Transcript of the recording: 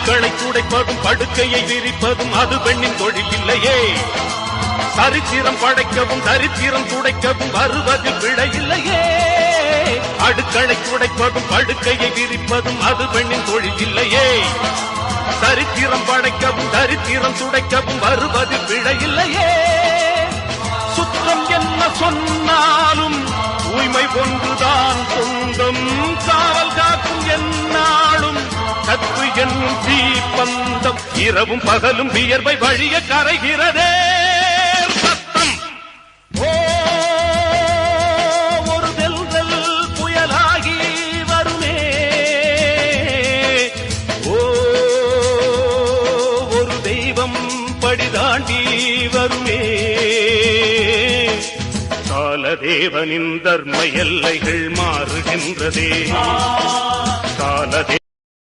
அடுக்களை துடைப்பதும் படுக்கையை விரிப்பதும் அது பெண்ணின் தொழில் இல்லையே. சரித்திரம் படைக்கவும் சரித்திரம் துடைக்கவும் வருவதில் பிழை இல்லையே. அடுக்களை துடைப்பதும் படுக்கையை விரிப்பதும் அது பெண்ணின் தொழில் இல்லையே. சரித்திரம் படைக்கவும் சரித்திரம் துடைக்கவும் வருவதில் பிழை இல்லையே. சுற்றம் என்ன சொன்னாலும் தூய்மை ஒன்றுதான் சொந்தம். காவல் காக்கும் என்னாலும் கற்பு என்னும் தீப்பந்தம். இரவும் பகலும் வியர்வை வழிய கரைகிறதே சத்தம். ஒரு தென்றல் புயலாகி வருமே. ஒரு தெய்வம் படிதாண்டி வருமே. காலதேவனின் தர்ம எல்லைகள் மாறுகின்றதே. காலதே